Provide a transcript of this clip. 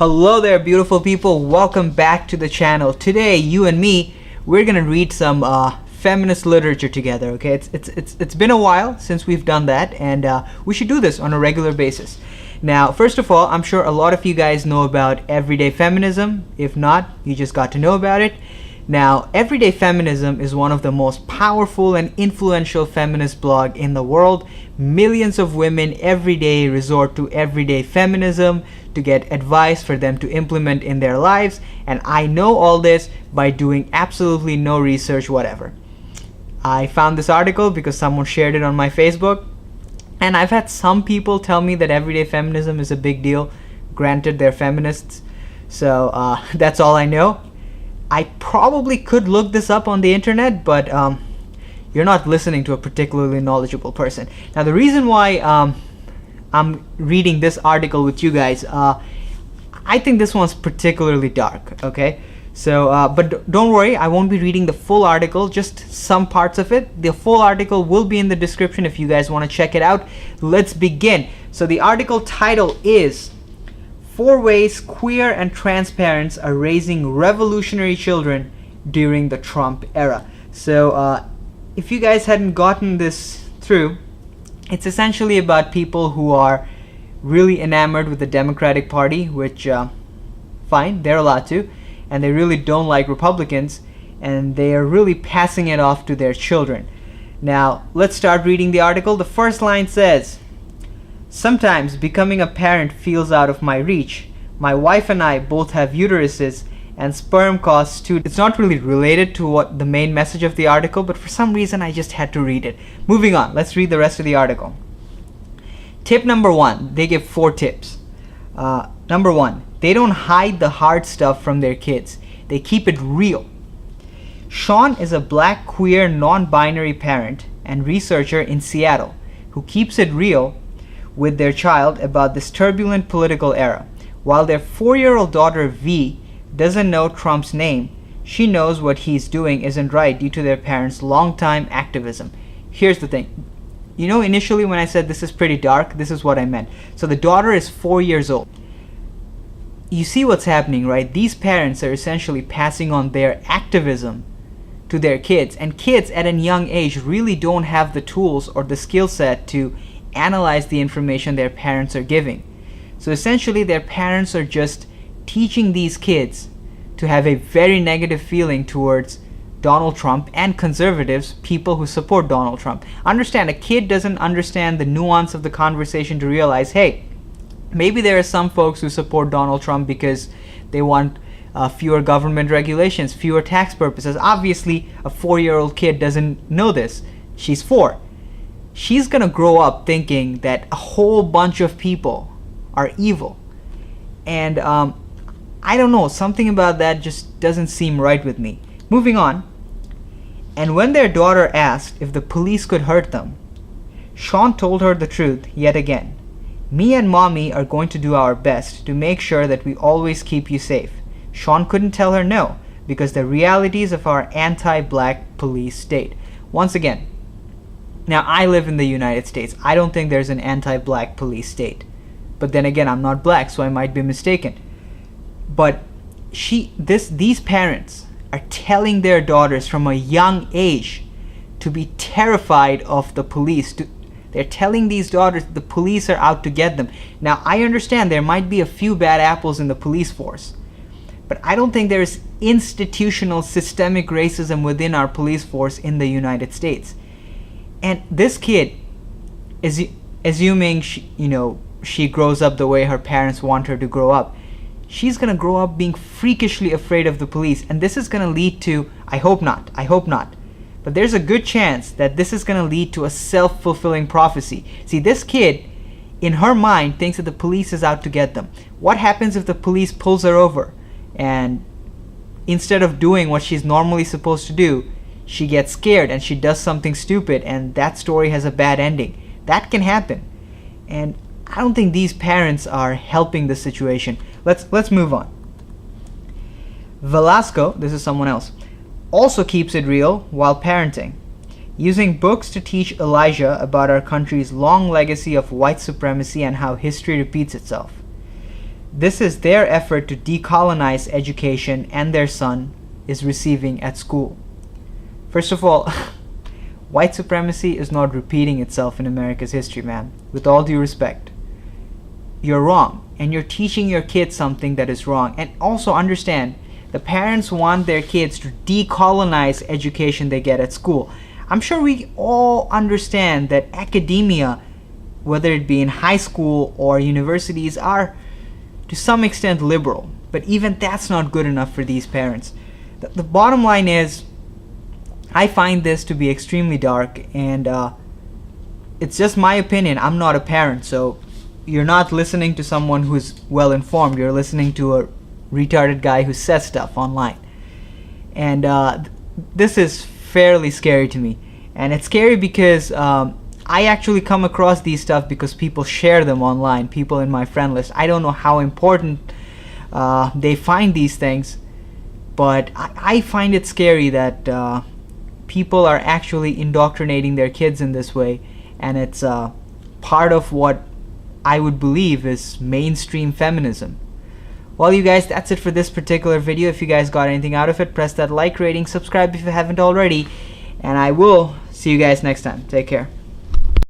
Hello there, beautiful people. Welcome back to the channel. Today, you and me, we're gonna read some feminist literature together. Okay, it's been a while since we've done that, and we should do this on a regular basis. Now, first of all, I'm sure a lot of you guys know about everyday feminism. If not, you just got to know about it. Now, Everyday Feminism is one of the most powerful and influential feminist blog in the world. Millions of women every day resort to everyday feminism to get advice for them to implement in their lives, and I know all this by doing absolutely no research whatever. I found this article because someone shared it on my Facebook, and I've had some people tell me that everyday feminism is a big deal. Granted, they're feminists, so that's all I know. I probably could look this up on the internet, but you're not listening to a particularly knowledgeable person. Now, the reason why I'm reading this article with you guys, I think this one's particularly dark, okay? So, but don't worry, I won't be reading the full article, just some parts of it. The full article will be in the description if you guys want to check it out. Let's begin. So the article title is 4 Ways Queer and Trans Parents Are Raising Revolutionary Children During the Trump Era. So if you guys hadn't gotten this through, it's essentially about people who are really enamored with the Democratic Party, which fine, they're allowed to, and they really don't like Republicans, and they are really passing it off to their children. Now, let's start reading the article. The first line says, "Sometimes becoming a parent feels out of my reach. My wife and I both have uteruses, and sperm costs too." It's not really related to what the main message of the article, but for some reason I just had to read it. Moving on, let's read the rest of the article. Tip number 1, they give 4 tips. Number 1, they don't hide the hard stuff from their kids. They keep it real. Sean is a black, queer, non-binary parent and researcher in Seattle who keeps it real with their child about this turbulent political era. While their 4-year-old daughter V doesn't know Trump's name, she knows what he's doing isn't right due to their parents' longtime activism. Here's the thing. You know, initially when I said this is pretty dark, this is what I meant. So the daughter is 4 years old. You see what's happening, right? These parents are essentially passing on their activism to their kids, and kids at a young age really don't have the tools or the skill set to analyze the information their parents are giving. So essentially their parents are just teaching these kids to have a very negative feeling towards Donald Trump and conservatives, people who support Donald Trump. Understand, a kid doesn't understand the nuance of the conversation to realize, hey, maybe there are some folks who support Donald Trump because they want fewer government regulations, fewer tax purposes. Obviously, a 4-year-old kid doesn't know this. She's 4. She's gonna grow up thinking that a whole bunch of people are evil. And I don't know, something about that just doesn't seem right with me. Moving on. And when their daughter asked if the police could hurt them, Sean told her the truth yet again. "Me and mommy are going to do our best to make sure that we always keep you safe." Sean couldn't tell her no because the realities of our anti-black police state. Once again, now I live in the United States. I don't think there's an anti-black police state. But then again, I'm not black, so I might be mistaken. But these parents are telling their daughters from a young age to be terrified of the police. They're telling these daughters the police are out to get them. Now, I understand there might be a few bad apples in the police force, but I don't think there's institutional systemic racism within our police force in the United States. And this kid is assuming she grows up the way her parents want her to grow up. She's gonna grow up being freakishly afraid of the police, and this is gonna lead to, I hope not, but there's a good chance that this is gonna lead to a self-fulfilling prophecy. See, this kid, in her mind, thinks that the police is out to get them. What happens if the police pulls her over, and instead of doing what she's normally supposed to do, she gets scared and she does something stupid, and that story has a bad ending? That can happen. And I don't think these parents are helping the situation. Let's move on. Velasco, this is someone else, also keeps it real while parenting, using books to teach Elijah about our country's long legacy of white supremacy and how history repeats itself. This is their effort to decolonize education and their son is receiving at school. First of all, white supremacy is not repeating itself in America's history, man. With all due respect. You're wrong, and you're teaching your kids something that is wrong. And also understand, the parents want their kids to decolonize education they get at school. I'm sure we all understand that academia, whether it be in high school or universities, are to some extent liberal. But even that's not good enough for these parents. The bottom line is, I find this to be extremely dark, and it's just my opinion. I'm not a parent, so you're not listening to someone who's well informed. You're listening to a retarded guy who says stuff online. And this is fairly scary to me. And it's scary because I actually come across these stuff because people share them online, people in my friend list. I don't know how important they find these things, but I find it scary that people are actually indoctrinating their kids in this way, and it's part of what I would believe is mainstream feminism. Well, you guys, that's it for this particular video. If you guys got anything out of it, press that like rating, subscribe if you haven't already, and I will see you guys next time. Take care.